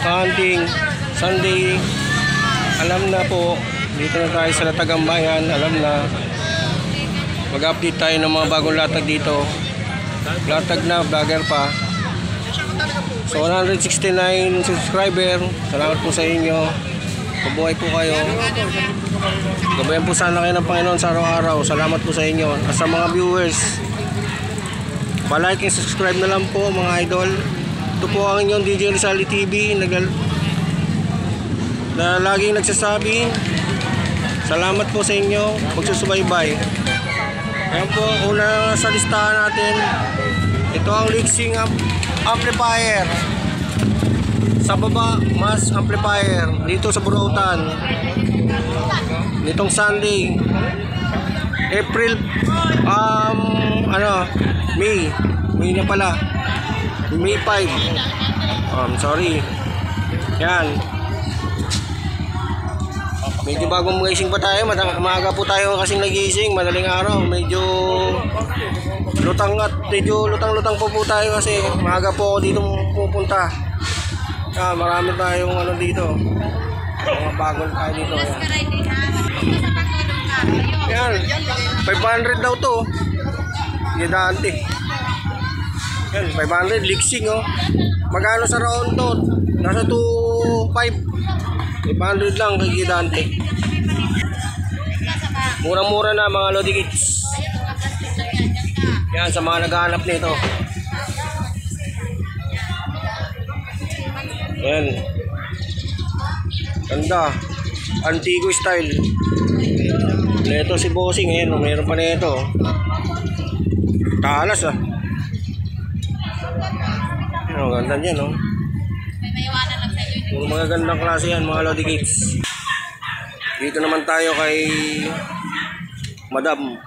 hunting, Sunday. Alam na po, dito na tayo sa Latagambayan. Alam na, mag-update tayo ng mga bagong latag dito. Latag na, vlogger pa. So 169 subscriber. Salamat po sa inyo. Mabuhay po kayo. Gabayan po sana kayo ng Panginoon sa araw-araw. Salamat po sa inyo. At sa mga viewers, pa-like and subscribe na lang po mga idol. Ito po ang inyong DJ Rizali TV na laging nagsasabi salamat po sa inyo magsusubaybay. Ayan po, una sa listahan natin, ito ang Lixing amplifier. Sa baba, mass amplifier dito sa Burautan. Nitong Sunday, April May na pala, May 5. Sorry. Yan. Medyo bagong gising pa tayo. Maaga po tayo kasing nagising. Madaling araw. Medyo lutang-lutang po tayo kasi maaga po ako dito pupunta. Marami tayong ano dito. Mga bagong tayo dito. Yan. 500 daw to. Gidante. Yan, 500 Lixing oh. Magkano sa round to? Nasa 2.5. 500 lang kay Gidante. Murang-mura na mga Lodi Kids. Yan sa mga naghahanap nito. Yan. Ganda. Antigo style. Ito si Bossing. Ayan, mayroon pa nito. Talas ah. Ang ganda niya no. Puro mga gandang klase yan mga Lodi Kids. Dito naman tayo kay Madam.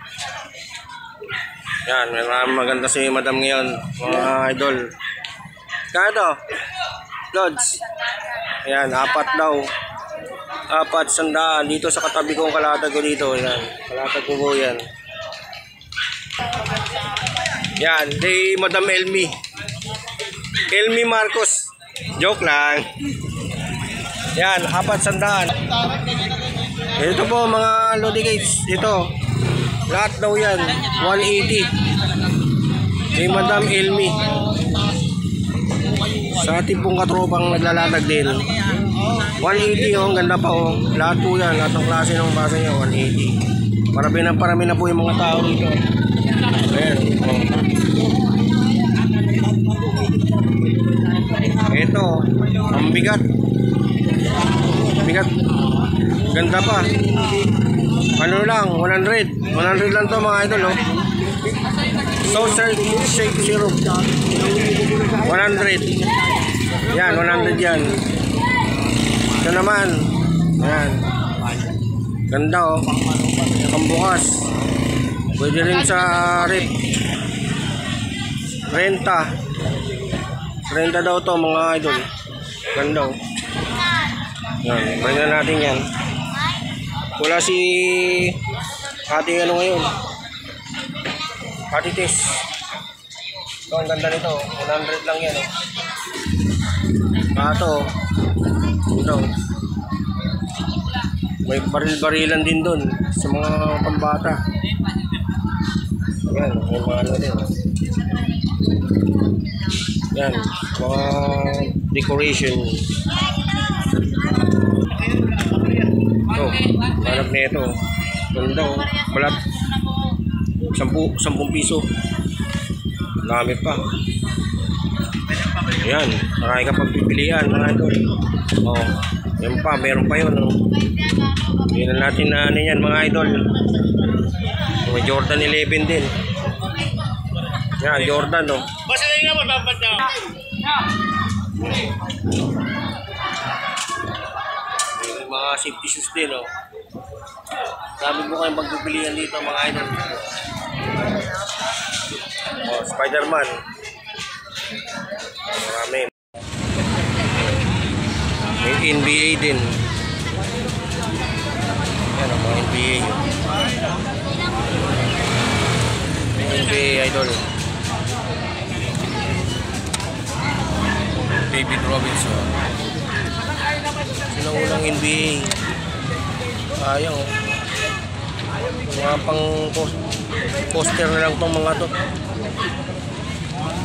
Yan, may maganda si Madam ngayon mga idol. Kaya to Lods. Yan, 4 daw. 400 dito sa katabi kong kalatag ko dito. Yan, kalatag ko yan. Yan, kay Madam Elmi Marcos. Joke lang. Yan, 400. Ito po mga Lodi Kids. Ito, lahat daw yan 180 kay Madam Elmi. Sa ating pong katropang naglalatag din 180 oh, ganda pa oh. Lahat po yan, lahat ng klase ng basa niya 180. Parami na po yung mga tao dito. Ayan oh. Ito, ang bigat. Ganda pa. Ano lang, 100 lang to mga idol oh. Saucer shake syrup 100. Yan, 100 yan. Ito naman. Yan. Ganda oh. Pambukas. Pwede rin sa rip. Renta daw to mga idol. Ganda oh. Yan, bringan natin yan. Wala si ating ano ngayon. Patitis. Ito, ang ganda nito. 100 lang yan oh. Ito. Ito. May baril-barilan din doon sa mga pambata. Yan, may mga ano din. Yan, mga decoration. Ito, hanap na ito. Ganda oh. Balat. 10 piso. Dami pa. Ayan, marami ka pagpipilian mga idol. Oh, yan pa, meron pa yun. Oh. Yan natin na ano yan mga idol. May Jordan 11 din. Yan, Jordan oh. Basta na nga dapat na. Mga safety shoes din oh. Sabi mo kayong pagpipilian dito mga idol. Oh, Spider-Man. Marami. May NBA din. Yan ang mga NBA. NBA idol. David Robinson. Sinaunang NBA. Sayang oh. Mga pang poster na lang tong mga to.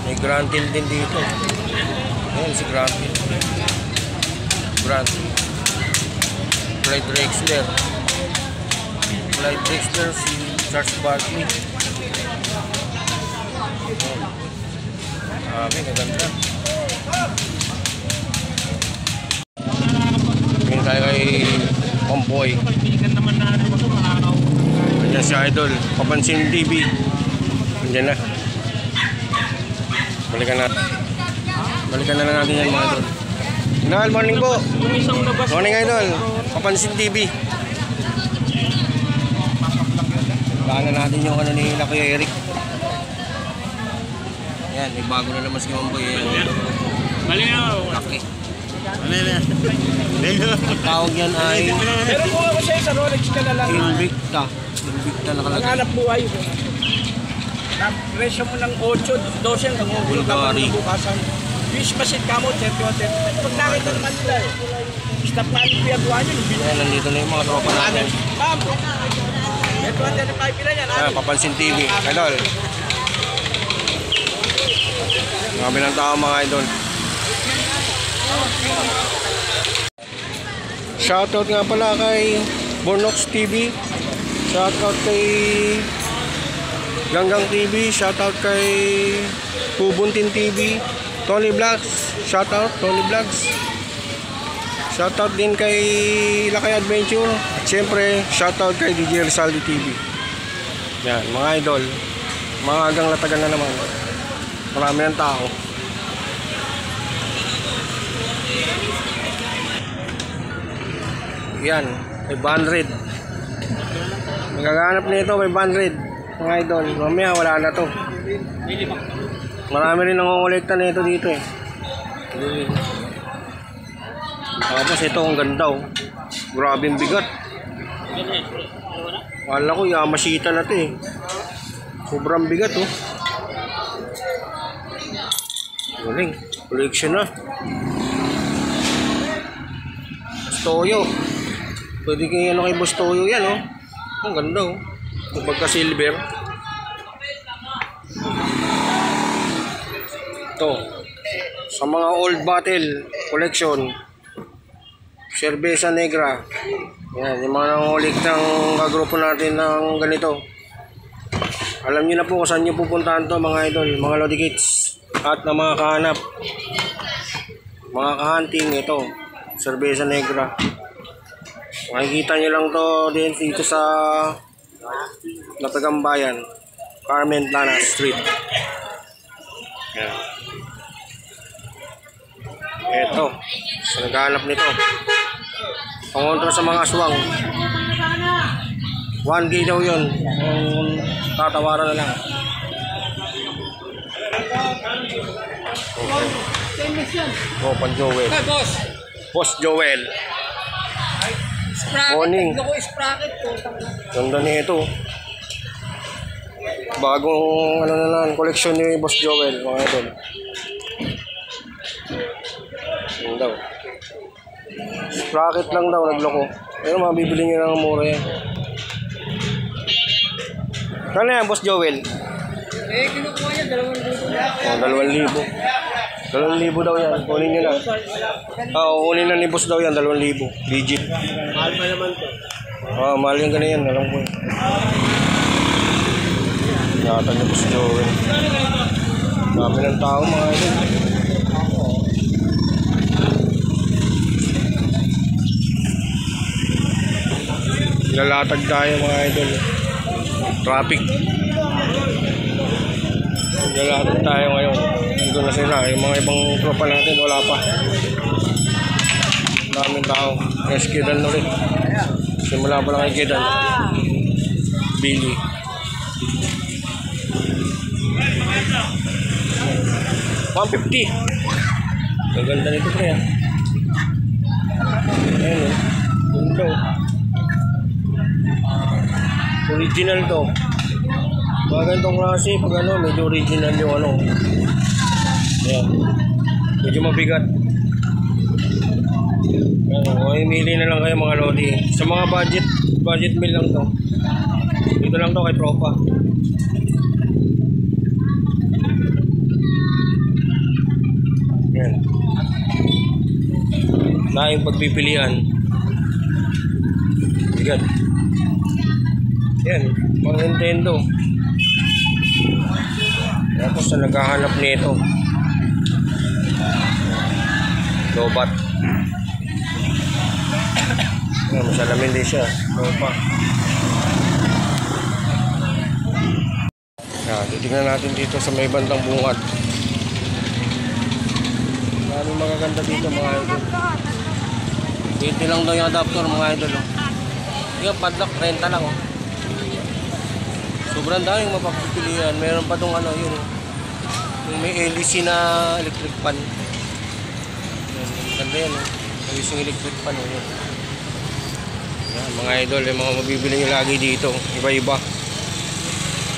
May Grantil din dito. Ayan si Grantil. Grantil. Clyde Drexler. Clyde Drexler, si Charles Barkley. Kaganda. Tingin tayo kay Pamboy. Andiyan si Idol. Papansin TV. Andiyan na. Balikan na lang natin yan mga idol. Idol, morning po. Morning Idol. Papansin TV. Baka natin yung ano ni Lucky Eric. Yan, may bago na naman si Mamboy. Lucky. Ang tawag yan ay pero kung ako sa'yo sa Rolex ka na lang. Invicta. Invicta nakalagay. Nanghanap buhay ko. Presyo mo ng 8, 12 hanggang 8 ka bukasan. Wish machine ka mo, 30. Pag nakita naman nila eh. Stop na yung piyagawa nyo. Ayan, nandito na yung mga tropa natin. Ma'am, 25 pila yan. Papansin TV. Idol. Marami ng tao mga idol. Shoutout nga pala kay Bornox TV. Shoutout kay Ganggang TV. Shoutout kay Pubuntin TV. Tony Vlogs. Shoutout Tony Vlogs. Shoutout din kay Lakay Adventure. At syempre shoutout kay DJ Rizaldi TV. Yan mga idol. Mga agang latagan na naman. Marami ng tao. Yan, 500. Magkaganap nito 500 mga idol. Mamaya wala na to. Marami rin nangongolekta nito dito eh. Tapos ito ang ganda oh. Grabing bigat. Wala ko Yamashita na to eh. Sobrang bigat oh. Galing, collection na. Toyo. Pwede kayo ano kay Boss Toyo yan oh. Ang ganda oh. Kung pagka silver. Ito. Sa mga old bottle collection. Cerveza Negra. Yan, yung mga nangulik ng kagrupo natin ng ganito. Alam nyo na po kung saan nyo pupuntahan to mga idol, mga Lodi Kids. At na mga kahanap. Mga kahunting ito. Cerveza Negra. Makikita nyo lang to din dito sa Natagambayan, Carmen Plana Street. Yan. Ito. So, naghahanap nito. Pangontra sa mga aswang. 1K daw yun. Kung tatawaran na lang. Okay. Oh, Pan Joel. Boss Joel. Morning. Ganda nito. Bagong ano na lang, collection ni Boss Joel, mga idol. Yan daw. Sprocket lang daw, nagloko. Pero mabibili nyo lang mura yan. Kano yan, Boss Joel? Kinukuha yan, 2,000. Oh, 2,000. 2,000 daw yan. Kunin nyo na. Kunin na ni Boss daw yan, 2,000. Legit. Mahal pa naman to. Mahal yung ganyan. Alam ko eh. Nakatan ni Boss Joel. Dami ng tao mga idol. Lalatag tayo mga idol. Traffic. Lalatag tayo ngayon. Nandun na sila. Yung mga ibang tropa natin wala pa. Daming tao. Kedan ulit. Simula pa lang kay Kedan. Billy. $150. Gaganda nito pre ah. Ayun o. Ganda o. Original to. Mga ganitong klase pag ano, medyo original yung ano. Ayan. Medyo mabigat. Mamimili na lang kayo mga lodi. Sa mga budget meal lang to. Dito lang to kay Tropa. Yan. Laing pagpipilian. Bigat. Yan, mga Nintendo. Tapos na naghahanap nito. Lobat. Yan, masalamin din siya. Tropa. Yan, titignan natin dito sa may bandang bungad. Maraming magaganda dito mga idol. Dito lang daw yung adapter mga idol. Oh. Yung padlock, renta lang. Oh. Sobrang daming mapapipilian. Meron pa tong ano yun. Yung may LEC na electric pan. Yan, ganda yan. Oh. LEC electric pan. Oh, yun. Yan, mga idol, yung mga mabibili nyo lagi dito. Iba-iba.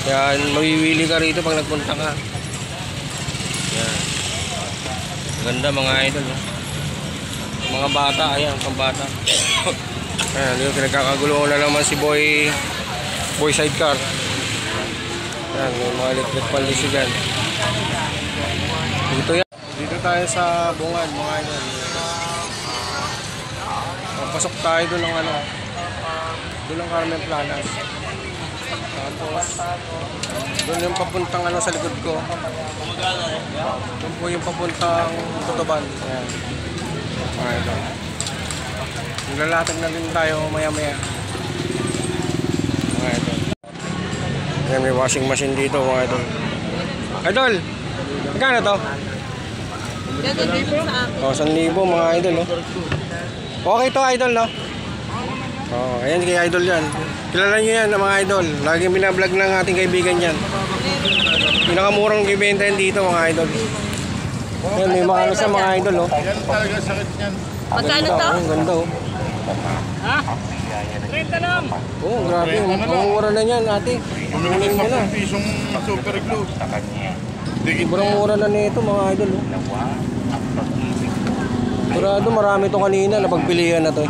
Yan, mabibili ka rito pag nagpunta ka. Yan. Ganda mga idol. Oh. Mga bata, ayan, pambata. Ayan, yung pinagkakagulo na naman si Boy Sidecar. Ayan, yung mga electric palisi dyan. Dito yan. Dito tayo sa bungad, mga idol. Pasok tayo doon ng ano. Doon ng Carmen Planas. Tapos, doon yung papuntang ano sa likod ko. Doon po yung papuntang Tutuban. Ayan. Mga idol. Naglalatag na din tayo maya-maya. Mga idol. Ayan, may washing machine dito mga idol. Idol! Magkano to? Oh, 1,000 mga idol. Oh. Okay to idol, no? Oh, ayan kay idol yan. Kilala nyo yan mga idol. Laging binablog ng ating kaibigan yan. Pinakamurang ibenta yan dito mga idol. Ayan, may mga ano sa mga idol. Oh. Magkano to? Ang ganda oh. Ha? 30 lang. Oh, grabe. Ang mura na yan ate. Kunin mo na. Pisong super glue. Sobrang mura na nito mga idol. Oh. Sigurado marami to kanina na pagpilian na to.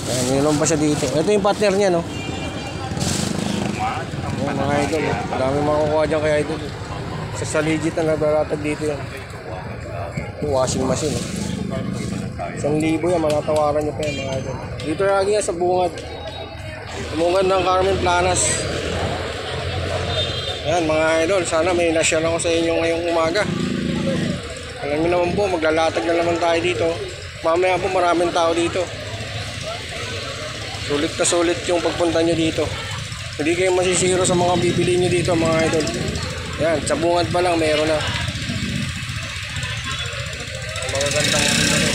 Ayan, mayroon pa siya dito. Ito yung partner niya, no? Ayan, mga idol. Dami makukuha dyan kay idol. Sa legit na naglalatag dito yan. Yung washing machine. 1,000 yan, manatawaran nyo pa yan mga idol. Dito lagi yan sa bungad. Bungad ng Carmen Planas. Ayan mga idol, sana may na-share ako sa inyo ngayong umaga. Alam nyo naman po, maglalatag na naman tayo dito. Mamaya po maraming tao dito. Sulit na sulit yung pagpunta nyo dito. Hindi kayo masisiro sa mga bibili nyo dito mga idol. Ayan, sa bungad pa lang meron na. Magagandang ano.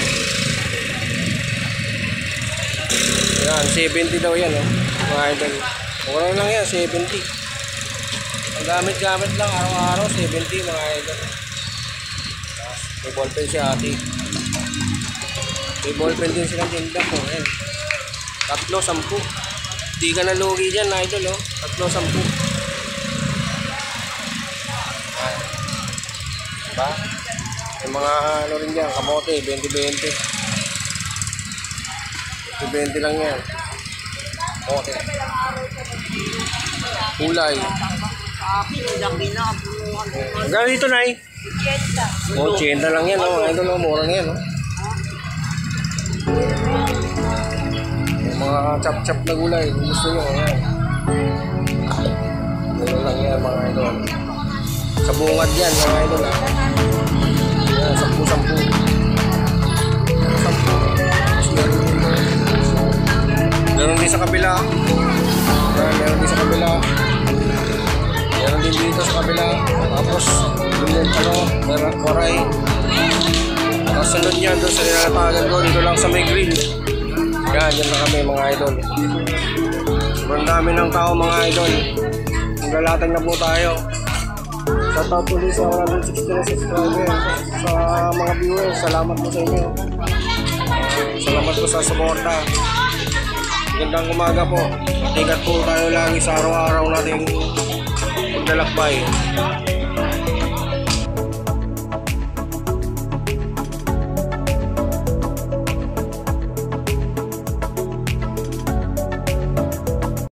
Ayan, 70 daw yan oh. Mga idol. Mura lang yan, 70. Ang gamit-gamit lang araw-araw, 70 mga idol. May ballpen si ate. May ballpen din silang tinda po. Ayan. 3, 10. Di ka na lugi dyan idol oh. 3, 10. Ayan. Diba? May mga ano rin dyan, kamote, 20-20. 20 lang yan. Okay. Kulay. Magkano dito, Nay? 80 lang yan, oh. Idol, oh. Mura na yan, oh. Yung mga chop-chop na gulay, kung gusto nyo, ayan. Mura lang yan, mga idol. Sa bungad yan, mga idol, ah. Ayan, 10-10. Meron din sa kabila. Meron din sa kabila. Meron din dito sa kabila. Tapos, doon meron koray. Tapos sunod niyan doon sa nilalatagan ko. Dito lang sa may grill. Yan, dyan na kami mga idol. Sobrang dami ng tao mga idol. Maglalatag na po tayo. Shout out ulit sa 160 na subscribers. Sa mga viewers, salamat po sa inyo. Salamat po sa suporta. Magandang umaga po. Ingat po tayo lagi sa araw-araw nating paglalakbay.